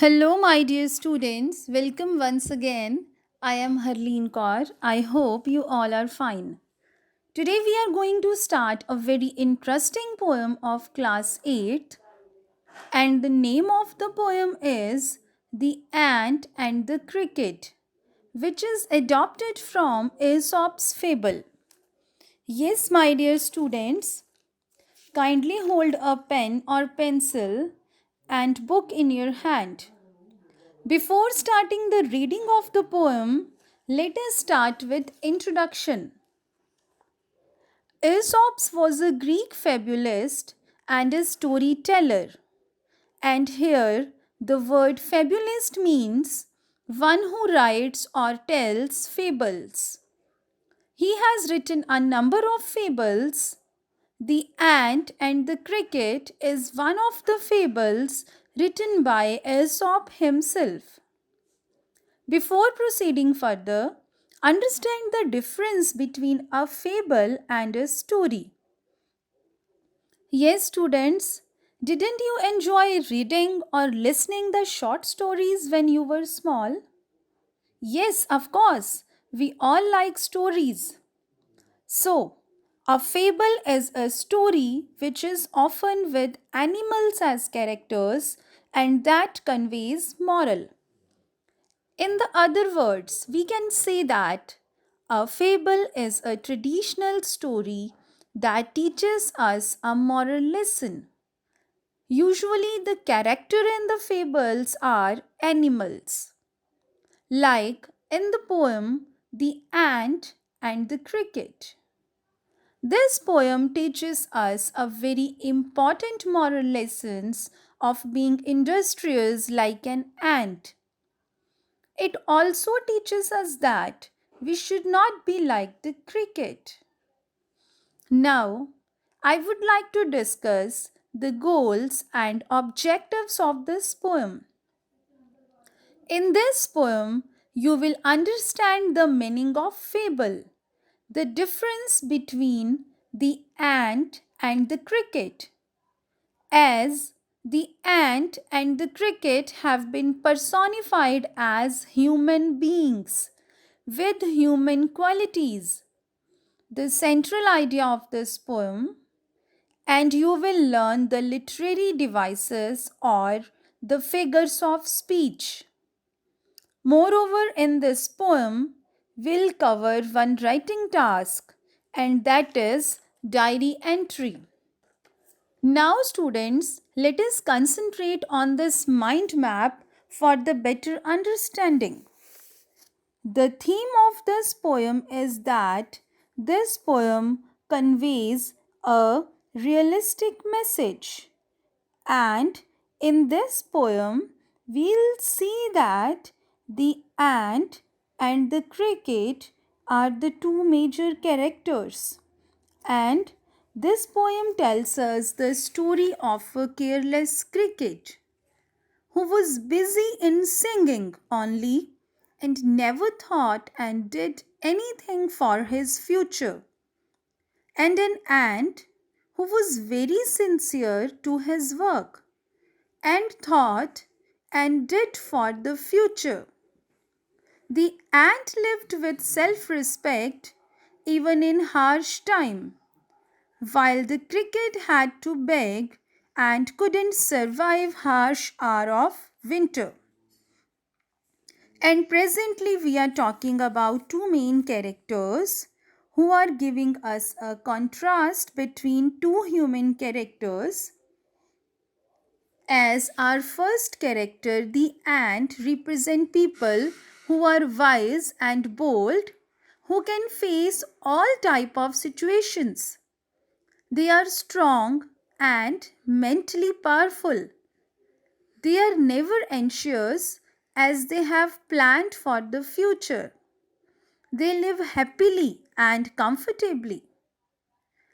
Hello, my dear students. Welcome once again. I am Harleen Kaur. I hope you all are fine. Today, we are going to start a very interesting poem of class 8, and the name of the poem is The Ant and the Cricket, which is adopted from Aesop's fable. Yes, my dear students, kindly hold a pen or pencil and book in your hand. Before starting the reading of the poem, let us start with introduction. Aesop was a Greek fabulist and a storyteller. And here the word fabulist means one who writes or tells fables. He has written a number of fables. The Ant and the Cricket is one of the fables written by Aesop himself. Before proceeding further, understand the difference between a fable and a story. Yes, students, didn't you enjoy reading or listening the short stories when you were small? Yes, of course. We all like stories. So, a fable is a story which is often with animals as characters and that conveys moral. In the other words, we can say that a fable is a traditional story that teaches us a moral lesson. Usually, the character in the fables are animals, like in the poem The Ant and the Cricket. This poem teaches us a very important moral lessons of being industrious like an ant. It also teaches us that we should not be like the cricket. Now, I would like to discuss the goals and objectives of this poem. In this poem, you will understand the meaning of fable, the difference between the ant and the cricket, as the ant and the cricket have been personified as human beings with human qualities. The central idea of this poem, and you will learn the literary devices or the figures of speech. Moreover, in this poem, we'll cover one writing task, and that is diary entry. Now, students, let us concentrate on this mind map for the better understanding. The theme of this poem is that this poem conveys a realistic message. And in this poem, we'll see that the ant and the cricket are the two major characters. And this poem tells us the story of a careless cricket who was busy in singing only and never thought and did anything for his future, and an ant who was very sincere to his work and thought and did for the future. The ant lived with self respect even in harsh time, while the cricket had to beg and couldn't survive harsh hour of winter. And presently, we are talking about two main characters who are giving us a contrast between two human characters. As our first character, the ant, represent people who are wise and bold, who can face all type of situations. They are strong and mentally powerful. They are never anxious as they have planned for the future. They live happily and comfortably.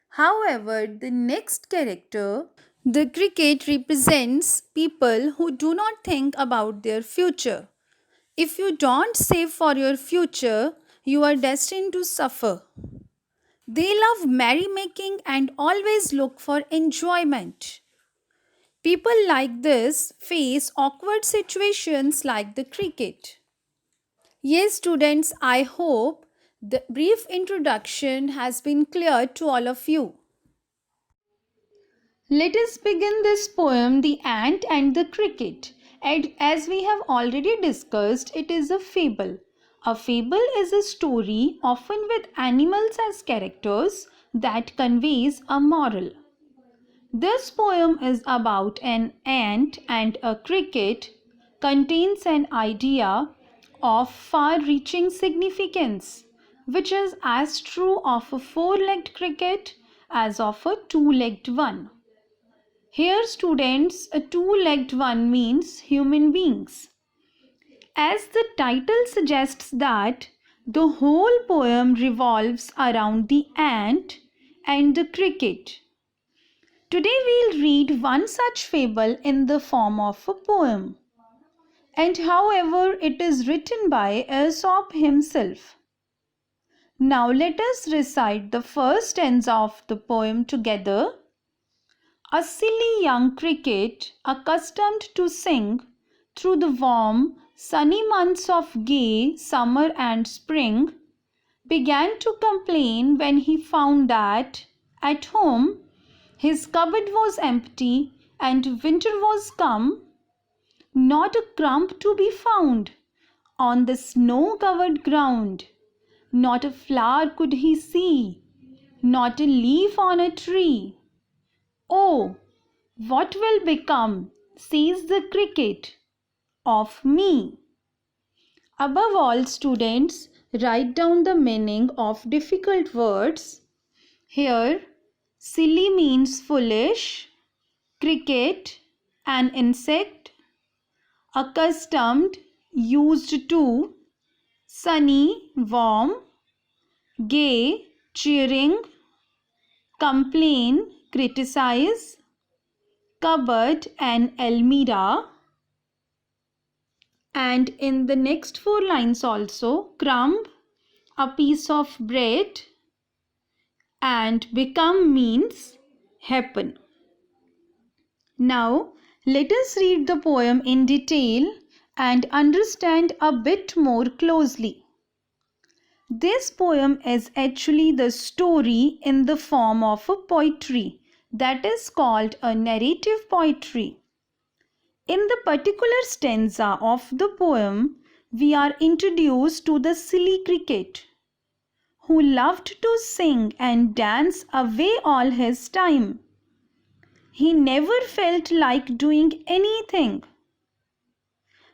However, the next character, the cricket, represents people who do not think about their future. If you don't save for your future, you are destined to suffer. They love merrymaking and always look for enjoyment. People like this face awkward situations like the cricket. Yes, students, I hope the brief introduction has been clear to all of you. Let us begin this poem, The Ant and the Cricket. And as we have already discussed, it is a fable. A fable is a story, often with animals as characters, that conveys a moral. This poem is about an ant and a cricket, contains an idea of far-reaching significance, which is as true of a four-legged cricket as of a two-legged one. Here, students, a two-legged one means human beings. As the title suggests that the whole poem revolves around the ant and the cricket. Today we'll read one such fable in the form of a poem. And however, it is written by Aesop himself. Now let us recite the first stanza of the poem together. A silly young cricket, accustomed to sing through the warm, sunny months of gay summer and spring, began to complain when he found that at home his cupboard was empty and winter was come, not a crumb to be found on the snow-covered ground. Not a flower could he see, not a leaf on a tree. Oh, what will become, says the cricket, of me? Above all, students, write down the meaning of difficult words. Here, silly means foolish, cricket, an insect, accustomed, used to, sunny, warm, gay, cheering, complain, criticize, cupboard, and almirah. And in the next four lines also, crumb, a piece of bread, and become means happen. Now, let us read the poem in detail and understand a bit more closely. This poem is actually the story in the form of a poetry that is called a narrative poetry. In the particular stanza of the poem, we are introduced to the silly cricket, who loved to sing and dance away all his time. He never felt like doing anything.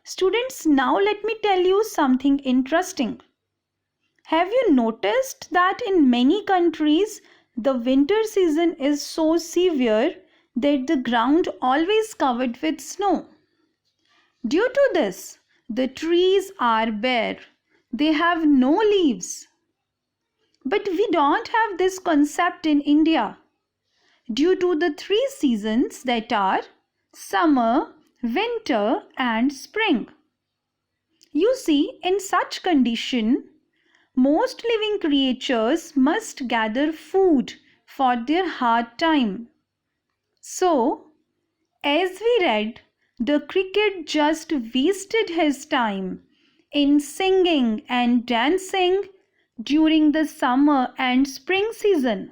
Students, now let me tell you something interesting. Have you noticed that in many countries the winter season is so severe that the ground always covered with snow? Due to this, the trees are bare. They have no leaves. But we don't have this concept in India due to the three seasons that are summer, winter and spring. You see, in such condition, most living creatures must gather food for their hard time. So, as we read, the cricket just wasted his time in singing and dancing during the summer and spring season.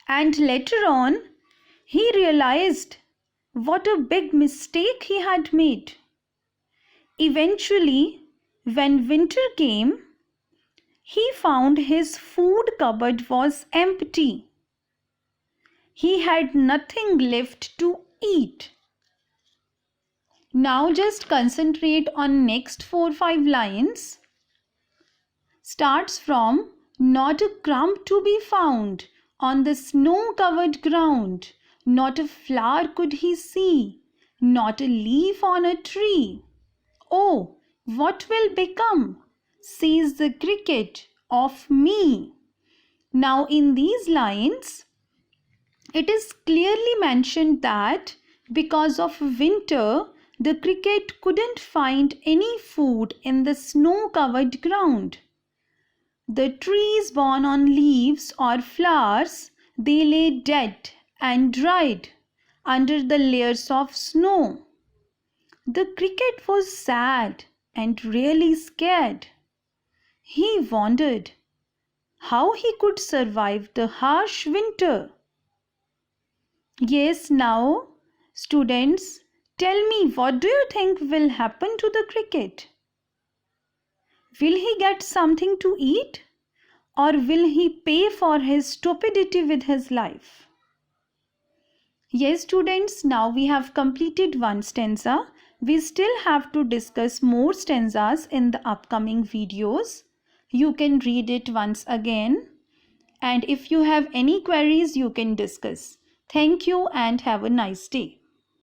And later on, he realized what a big mistake he had made. Eventually, when winter came, he found his food cupboard was empty. He had nothing left to eat. Now just concentrate on next 4-5 lines. Starts from not a crumb to be found on the snow-covered ground. Not a flower could he see, not a leaf on a tree. Oh, what will become, says the cricket, of me? Now in these lines, it is clearly mentioned that because of winter, the cricket couldn't find any food in the snow-covered ground. The trees borne on leaves or flowers, they lay dead and dried. under the layers of snow. The cricket was sad and really scared. He wondered how he could survive the harsh winter. Yes, now, students, tell me, what do you think will happen to the cricket? Will he get something to eat? Or will he pay for his stupidity with his life? Yes, students, now we have completed one stanza. We still have to discuss more stanzas in the upcoming videos. You can read it once again. And if you have any queries, you can discuss. Thank you and have a nice day.